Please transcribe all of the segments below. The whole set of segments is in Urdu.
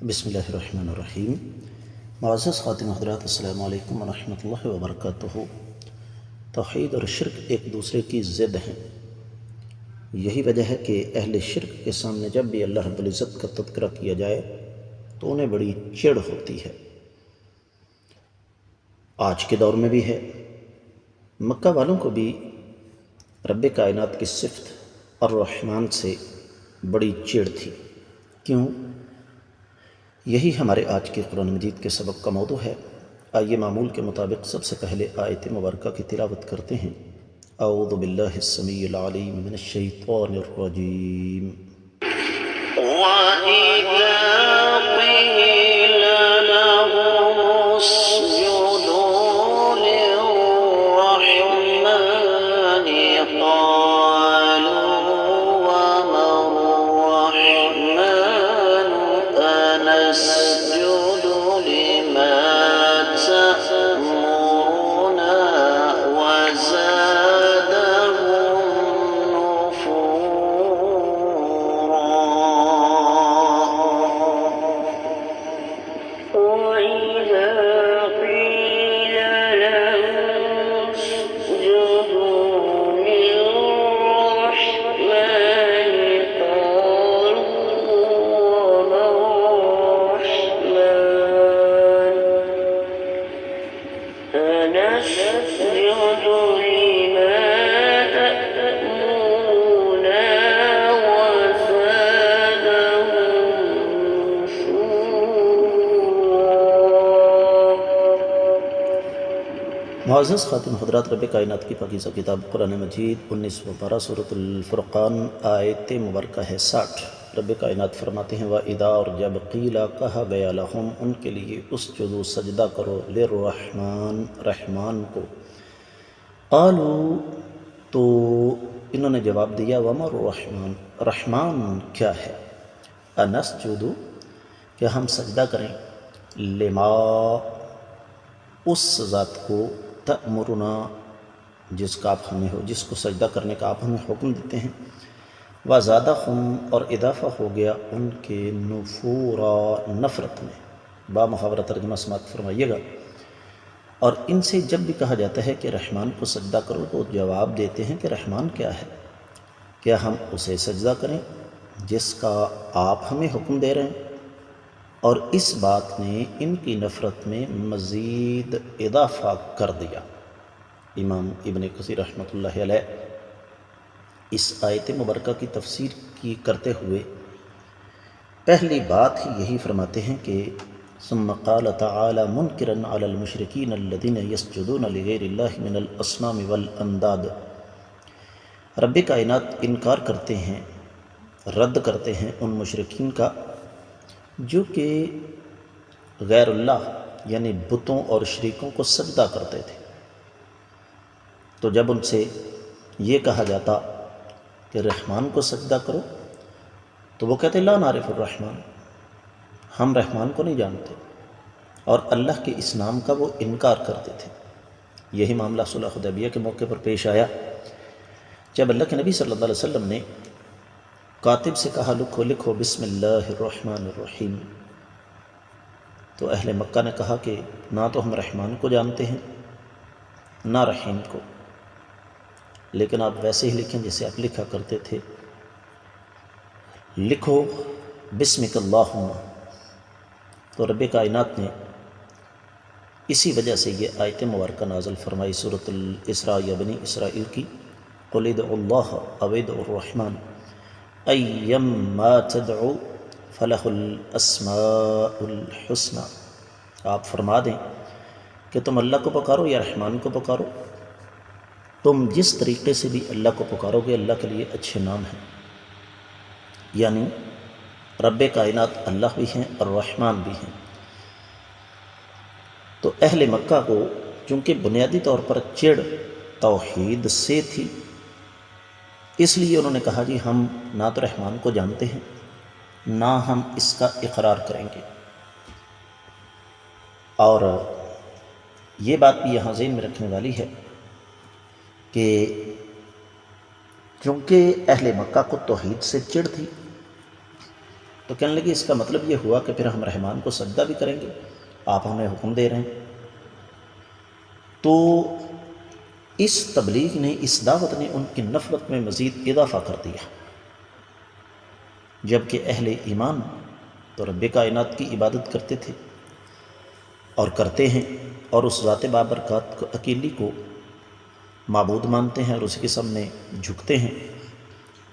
بسم اللہ الرحمن الرحیم۔ معزز خاتم حضرات، السلام علیکم ورحمۃ اللہ وبرکاتہ۔ توحید اور شرک ایک دوسرے کی ضد ہیں۔ یہی وجہ ہے کہ اہل شرک کے سامنے جب بھی اللہ رب العزت کا تذکرہ کیا جائے تو انہیں بڑی چڑ ہوتی ہے۔ آج کے دور میں بھی ہے۔ مکہ والوں کو بھی رب کائنات کی صفت الرحمن سے بڑی چڑ تھی۔ کیوں؟ یہی ہمارے آج کے قرآن مجید کے سبق کا موضوع ہے۔ آئیے معمول کے مطابق سب سے پہلے آیت مبارکہ کی تلاوت کرتے ہیں۔ اعوذ باللہ السمیع العلیم من الشیطان الرجیم۔ وَإِذَا قِيلَ لَهُمُ اسْجُدُوا لِلرَّحْمَنِ قَالُوا وَمَا الرَّحْمَنُ أَنَسْجُدُ لِمَا تَأْمُرُنَا وَزَادَهُمْ نُفُورًا۔ وَإِذَا قِيلَ لَهُمُ اسْجُدُوا لِلرَّحْمَنِ قَالُوا وَمَا الرَّحْمَنُ أَنَسْجُدُ لِمَا تَأْمُرُنَا وَزَادَهُمْ نفورا۔ معزز خاتم حضرات، رب کائنات کی پاکیزہ کتاب قرآن مجید 19 سورۃ الفرقان آیت مبارکہ ہے 60۔ رب کائنات فرماتے ہیں وَإِذَا، اور جب قیلا کہا گیا لہم ان کے لیے اسجدوا سجدہ کرو للرحمن رحمان کو، قالوا تو انہوں نے جواب دیا وما الرحمن رحمان کیا ہے، انسجد کہ ہم سجدہ کریں، لما اس ذات کو، تأمرنا جس کا آپ ہمیں ہو، جس کو سجدہ کرنے کا آپ ہمیں حکم دیتے ہیں، وزادہم اور اضافہ ہو گیا ان کے نفورا نفرت میں، با محاورہ ترجمہ سماعت فرمائیے گا۔ اور ان سے جب بھی کہا جاتا ہے کہ رحمان کو سجدہ کرو تو جواب دیتے ہیں کہ رحمان کیا ہے، کیا ہم اسے سجدہ کریں جس کا آپ ہمیں حکم دے رہے ہیں؟ اور اس بات نے ان کی نفرت میں مزید اضافہ کر دیا۔ امام ابن کثیر رحمۃ اللہ علیہ اس آیت مبارکہ کی تفسیر کرتے ہوئے پہلی بات ہی یہی فرماتے ہیں کہ ثم قال تعالی منکرا علی المشرکین الذین یسجدون لغیر اللہ من الاصنام والانداد، رب کائنات انکار کرتے ہیں، رد کرتے ہیں ان مشرکین کا جو کہ غیر اللہ یعنی بتوں اور شریکوں کو سجدہ کرتے تھے۔ تو جب ان سے یہ کہا جاتا کہ رحمان کو سجدہ کرو تو وہ کہتے لا نعرف الرحمن، ہم رحمان کو نہیں جانتے، اور اللہ کے اس نام کا وہ انکار کرتے تھے۔ یہی معاملہ صلح حدیبیہ کے موقع پر پیش آیا جب اللہ کے نبی صلی اللہ علیہ وسلم نے کاتب سے کہا لکھو بسم اللہ الرحمن الرحیم، تو اہل مکہ نے کہا کہ نہ تو ہم رحمان کو جانتے ہیں نہ رحیم کو، لیکن آپ ویسے ہی لکھیں جیسے آپ لکھا کرتے تھے، لکھو بسمک اللہم۔ تو رب کائنات نے اسی وجہ سے یہ آیت مبارکہ نازل فرمائی سورۃ الاسراء یا بنی اسرائیل کی، قل ادعوا اللہ او ادعوا الرحمن ایما تدعو فلہ الاسماء الحسنى، آپ فرما دیں کہ تم اللہ کو پکارو یا رحمان کو پکارو، تم جس طریقے سے بھی اللہ کو پکارو گے اللہ کے لیے اچھے نام ہیں۔ یعنی رب کائنات اللہ بھی ہیں اور رحمان بھی ہیں۔ تو اہل مکہ کو چونکہ بنیادی طور پر چڑ توحید سے تھی، اس لیے انہوں نے کہا جی ہم نہ تو رحمان کو جانتے ہیں نہ ہم اس کا اقرار کریں گے۔ اور یہ بات بھی یہاں ذہن میں رکھنے والی ہے کہ چونکہ اہل مکہ کو توحید سے چڑ تھی، تو کہنے لگے اس کا مطلب یہ ہوا کہ پھر ہم رحمان کو سجدہ بھی کریں گے، آپ ہمیں حکم دے رہے ہیں۔ تو اس تبلیغ نے، اس دعوت نے ان کی نفرت میں مزید اضافہ کر دیا، جبکہ اہل ایمان تو رب کائنات کی عبادت کرتے تھے اور کرتے ہیں، اور اس ذات بابرکات کو اکیلی کو معبود مانتے ہیں اور اسی کے سامنے جھکتے ہیں۔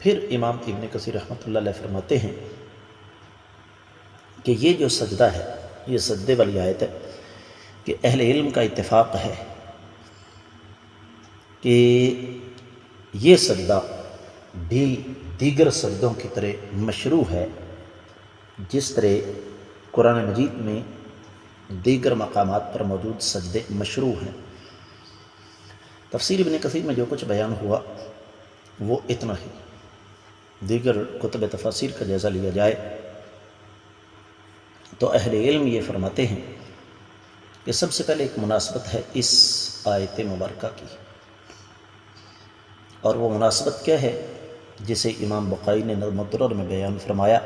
پھر امام ابن کثیر رحمۃ اللہ علیہ فرماتے ہیں کہ یہ جو سجدہ ہے، یہ سجدے والی آیت ہے کہ اہل علم کا اتفاق ہے کہ یہ سجدہ بھی دیگر سجدوں کی طرح مشروع ہے، جس طرح قرآن مجید میں دیگر مقامات پر موجود سجدے مشروع ہیں۔ تفسیر ابن کثیر میں جو کچھ بیان ہوا وہ اتنا ہی، دیگر کتب تفاسیر کا جائزہ لیا جائے تو اہل علم یہ فرماتے ہیں کہ سب سے پہلے ایک مناسبت ہے اس آیت مبارکہ کی، اور وہ مناسبت کیا ہے جسے امام بقائی نے نظم الدرر میں بیان فرمایا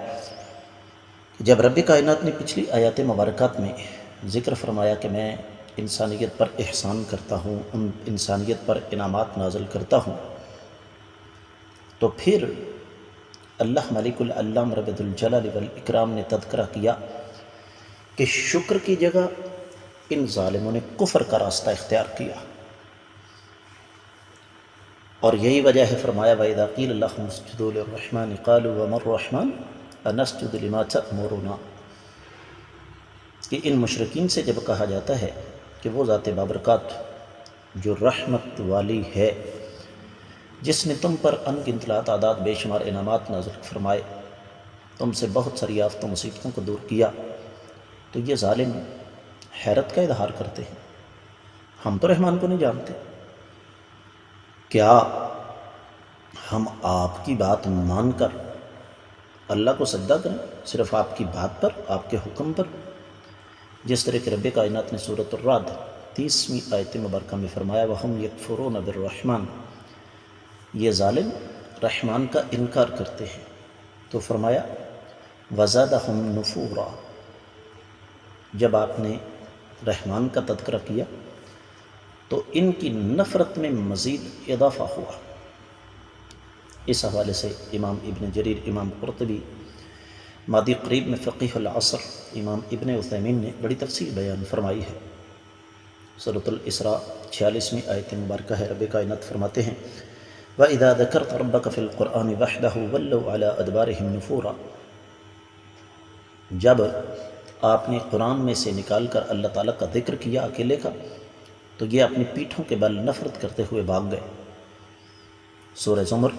کہ جب رب کائنات نے پچھلی آیات مبارکات میں ذکر فرمایا کہ میں انسانیت پر احسان کرتا ہوں، ان انسانیت پر انعامات نازل کرتا ہوں، تو پھر اللہ ملک العلام رب ذوالجلال والاکرام نے تذکرہ کیا کہ شکر کی جگہ ان ظالموں نے کفر کا راستہ اختیار کیا، اور یہی وجہ ہے فرمایا وَإِذَا قِيلَ لَهُمُ اسْجُدُوا لِلرَّحْمَنِ قَالُوا وَمَا الرَّحْمَنُ أَنَسْجُدُ لِمَا تَأْمُرُنَا، کہ ان مشرکین سے جب کہا جاتا ہے کہ وہ ذات بابرکات جو رحمت والی ہے، جس نے تم پر ان گنت لا تعداد بے شمار انعامات نازل فرمائے، تم سے بہت ساری آفتوں مصیبتوں کو دور کیا، تو یہ ظالم حیرت کا اظہار کرتے ہیں، ہم تو رحمان کو نہیں جانتے، کیا ہم آپ کی بات مان کر اللہ کو سجدہ کریں صرف آپ کی بات پر، آپ کے حکم پر؟ جس طرح کہ رب کائنات نے سورۃ الرعد 30ویں آیت مبارکہ میں فرمایا وَهُمْ يَكْفُرُونَ بِالرَّحْمَنِ، یہ ظالم رحمان کا انکار کرتے ہیں، تو فرمایا وَزَادَهُمْ نُفُورًا، جب آپ نے رحمان کا تذکرہ کیا تو ان کی نفرت میں مزید اضافہ ہوا۔ اس حوالے سے امام ابن جریر، امام قرطبی مادی قریب میں فقیہ العصر، امام ابن عثیمین نے بڑی تفصیل بیان فرمائی ہے۔ سورۃ الاسراء 46ویں آیت مبارکہ ہے، رب کائنات فرماتے ہیں وَإِذَا ذَكَرْتَ رَبَّكَ فِي الْقُرْآنِ وَحْدَهُ وَلَّوْا عَلَىٰ أَدْبَارِهِمْ نُفُورًا، جب آپ نے قرآن میں سے نکال کر اللہ تعالیٰ کا ذکر کیا اکیلے کا، تو یہ اپنی پیٹھوں کے بل نفرت کرتے ہوئے بھاگ گئے۔ سورہ زمر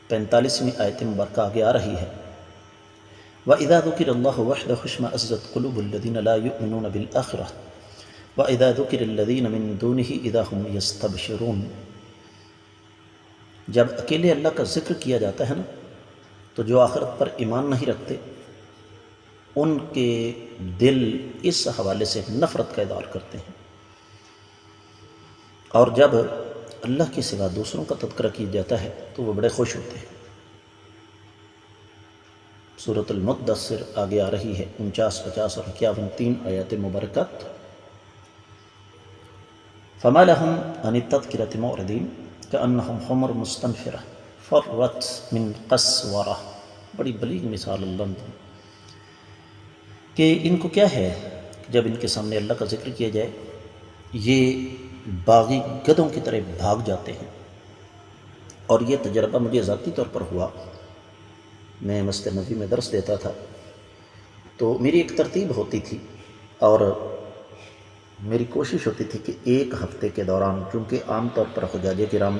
45ویں آیت مبارکہ آگے آ رہی ہے وَإِذَا ذُكِرَ اللَّهُ وَحْدَهُ اشْمَأَزَّتْ قُلُوبُ الَّذِينَ لَا يُؤْمِنُونَ بِالْآخِرَةِ وَإِذَا ذُكِرَ الَّذِينَ مِن دُونِهِ إِذَا هُمْ يَسْتَبْشِرُونَ، جب اکیلے اللہ کا ذکر کیا جاتا ہے نا، تو جو آخرت پر ایمان نہیں رکھتے ان کے دل اس حوالے سے نفرت کا اظہار کرتے ہیں، اور جب اللہ کے سوا دوسروں کا تذکرہ کیا جاتا ہے تو وہ بڑے خوش ہوتے ہیں۔ سورۃ المدثر آگے آ رہی ہے 49، 50 اور 51 3 آیات مبارکات فَمَا لَهُمْ عَنِ التَّذْكِرَةِ مُعْرِضِينَ كَأَنَّهُمْ حُمُرٌ مُسْتَنفِرَةٌ فَرَّتْ مِنْ قَسْوَرَةٍ، بڑی بلیغ مثال اللہ نے کہ ان کو کیا ہے جب ان کے سامنے اللہ کا ذکر کیا جائے یہ باغی گدھوں کی طرح بھاگ جاتے ہیں۔ اور یہ تجربہ مجھے ذاتی طور پر ہوا، میں مسجد نبوی میں درس دیتا تھا، تو میری ایک ترتیب ہوتی تھی اور میری کوشش ہوتی تھی کہ ایک ہفتے کے دوران، چونکہ عام طور پر حجاج کرام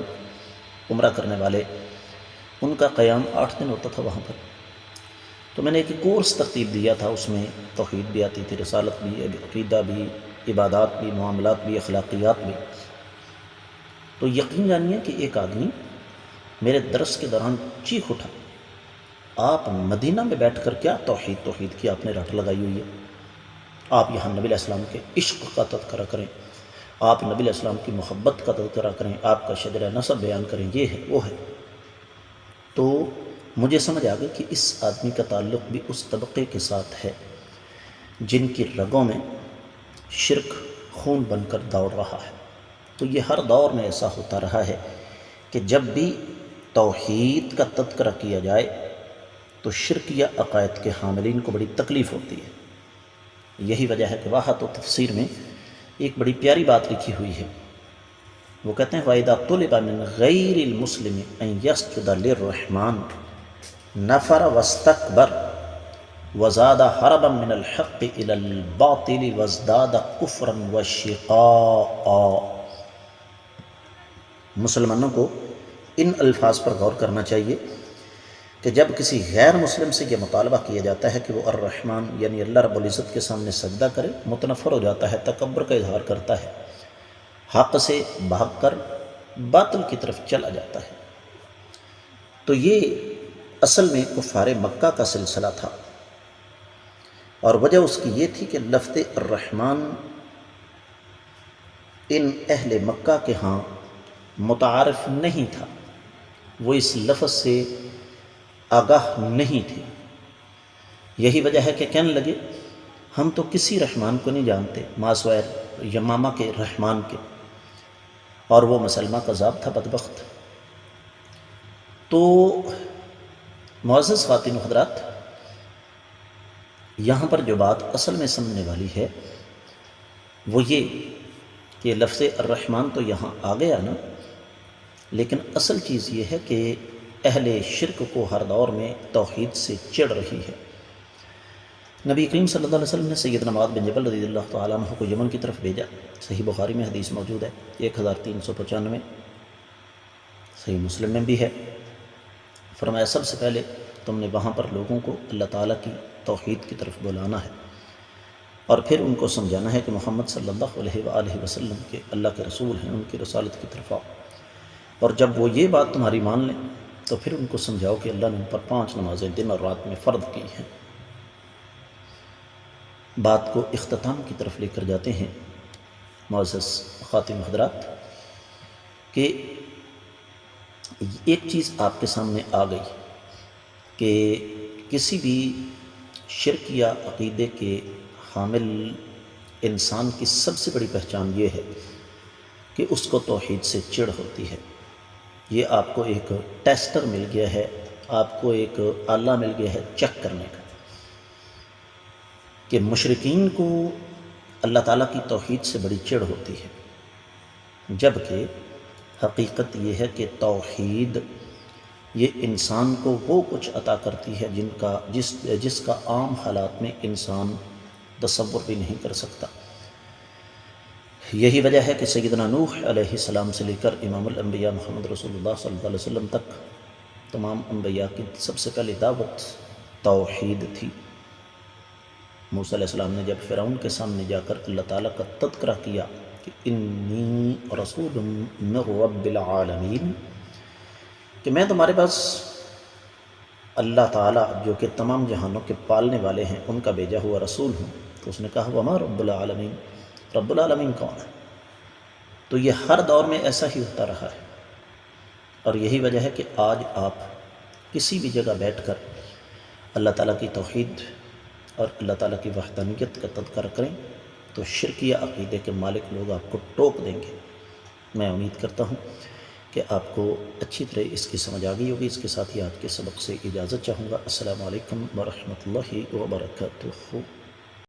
عمرہ کرنے والے ان کا قیام 8 دن ہوتا تھا وہاں پر، تو میں نے ایک کورس ترتیب دیا تھا، اس میں توحید بھی آتی تھی، رسالت بھی، عقیدہ بھی، عبادات بھی، معاملات بھی، اخلاقیات بھی۔ تو یقین جانیے کہ ایک آدمی میرے درس کے دوران چیخ اٹھا، آپ مدینہ میں بیٹھ کر کیا توحید کی آپ نے رٹ لگائی ہوئی ہے، آپ یہاں نبی علیہ السلام کے عشق کا تذکرہ کریں، آپ نبی علیہ السلام کی محبت کا تذکرہ کریں، آپ کا شجرہ نسب بیان کریں، یہ ہے وہ ہے۔ تو مجھے سمجھ آ گئی کہ اس آدمی کا تعلق بھی اس طبقے کے ساتھ ہے جن کی رگوں میں شرک خون بن کر دوڑ رہا ہے۔ تو یہ ہر دور میں ایسا ہوتا رہا ہے کہ جب بھی توحید کا تذکرہ کیا جائے تو شرک یا عقائد کے حاملین کو بڑی تکلیف ہوتی ہے۔ یہی وجہ ہے کہ واحد و تفسیر میں ایک بڑی پیاری بات لکھی ہوئی ہے، وہ کہتے ہیں وَإِذَا طُلِبَ مِنْ غَيْرِ الْمُسْلِمِ أَنْ يَسْجُدَ لِلرَّحْمَنِ نَفَرَ وَاسْتَكْبَرَ وَزَادَ هَرَبًا مِنَ الْحَقِّ إِلَى الْبَاطِلِ وَازْدَادَ كُفْرًا وَشِقَاقًا۔ مسلمانوں کو ان الفاظ پر غور کرنا چاہیے کہ جب کسی غیر مسلم سے یہ مطالبہ کیا جاتا ہے کہ وہ الرحمن یعنی اللہ رب العزت کے سامنے سجدہ کرے، متنفر ہو جاتا ہے، تکبر کا اظہار کرتا ہے، حق سے بھاگ کر باطل کی طرف چلا جاتا ہے۔ تو یہ اصل میں کفار مکہ کا سلسلہ تھا، اور وجہ اس کی یہ تھی کہ لفظ الرحمن ان اہل مکہ کے ہاں متعارف نہیں تھا، وہ اس لفظ سے آگاہ نہیں تھے۔ یہی وجہ ہے کہ کہنے لگے ہم تو کسی رحمان کو نہیں جانتے ما سوائے یمامہ کے رحمان کے، اور وہ مسلمہ کذاب تھا بدبخت۔ تو معزز خواتین و حضرات، یہاں پر جو بات اصل میں سمجھنے والی ہے وہ یہ کہ لفظ الرحمن تو یہاں آ گیا نا، لیکن اصل چیز یہ ہے کہ اہل شرک کو ہر دور میں توحید سے چڑھ رہی ہے۔ نبی کریم صلی اللہ علیہ وسلم نے سیدنا معاذ بن جبل رضی اللہ تعالیٰ عنہ کو یمن کی طرف بھیجا، صحیح بخاری میں حدیث موجود ہے 1395، صحیح مسلم میں بھی ہے۔ فرمایا سب سے پہلے تم نے وہاں پر لوگوں کو اللہ تعالیٰ کی توحید کی طرف بلانا ہے، اور پھر ان کو سمجھانا ہے کہ محمد صلی اللہ علیہ وآلہ وسلم کے اللہ کے رسول ہیں، ان کی رسالت کی طرف آؤ، اور جب وہ یہ بات تمہاری مان لیں تو پھر ان کو سمجھاؤ کہ اللہ نے ان پر 5 نمازیں دن اور رات میں فرض کی ہیں۔ بات کو اختتام کی طرف لے کر جاتے ہیں معزز خواتین و حضرات کہ ایک چیز آپ کے سامنے آ گئی کہ کسی بھی شرک یا عقیدے کے حامل انسان کی سب سے بڑی پہچان یہ ہے کہ اس کو توحید سے چڑ ہوتی ہے۔ یہ آپ کو ایک ٹیسٹر مل گیا ہے، آپ کو ایک آلہ مل گیا ہے چیک کرنے کا کہ مشرکین کو اللہ تعالیٰ کی توحید سے بڑی چڑ ہوتی ہے، جبکہ حقیقت یہ ہے کہ توحید یہ انسان کو وہ کچھ عطا کرتی ہے جس کا عام حالات میں انسان تصور بھی نہیں کر سکتا۔ یہی وجہ ہے کہ سیدنا نوح علیہ السلام سے لے کر امام الانبیاء محمد رسول اللہ صلی اللہ علیہ وسلم تک تمام انبیاء کی سب سے پہلی دعوت توحید تھی۔ موسیٰ علیہ السلام نے جب فرعون کے سامنے جا کر اللہ تعالیٰ کا تذکرہ کیا کہ انی رسول من رب العالمین، کہ میں تمہارے پاس اللہ تعالیٰ جو کہ تمام جہانوں کے پالنے والے ہیں ان کا بھیجا ہوا رسول ہوں، تو اس نے کہا وما رب العالمین، رب العالمین کون ہے؟ تو یہ ہر دور میں ایسا ہی ہوتا رہا ہے، اور یہی وجہ ہے کہ آج آپ کسی بھی جگہ بیٹھ کر اللہ تعالیٰ کی توحید اور اللہ تعالیٰ کی وحدانیت کا تذکرہ کریں تو شرکیہ عقیدے کے مالک لوگ آپ کو ٹوک دیں گے۔ میں امید کرتا ہوں کہ آپ کو اچھی طرح اس کی سمجھ آ گئی ہوگی۔ اس کے ساتھ ہی آج کے سبق سے اجازت چاہوں گا۔ السلام علیکم ورحمۃ اللہ وبرکاتہ۔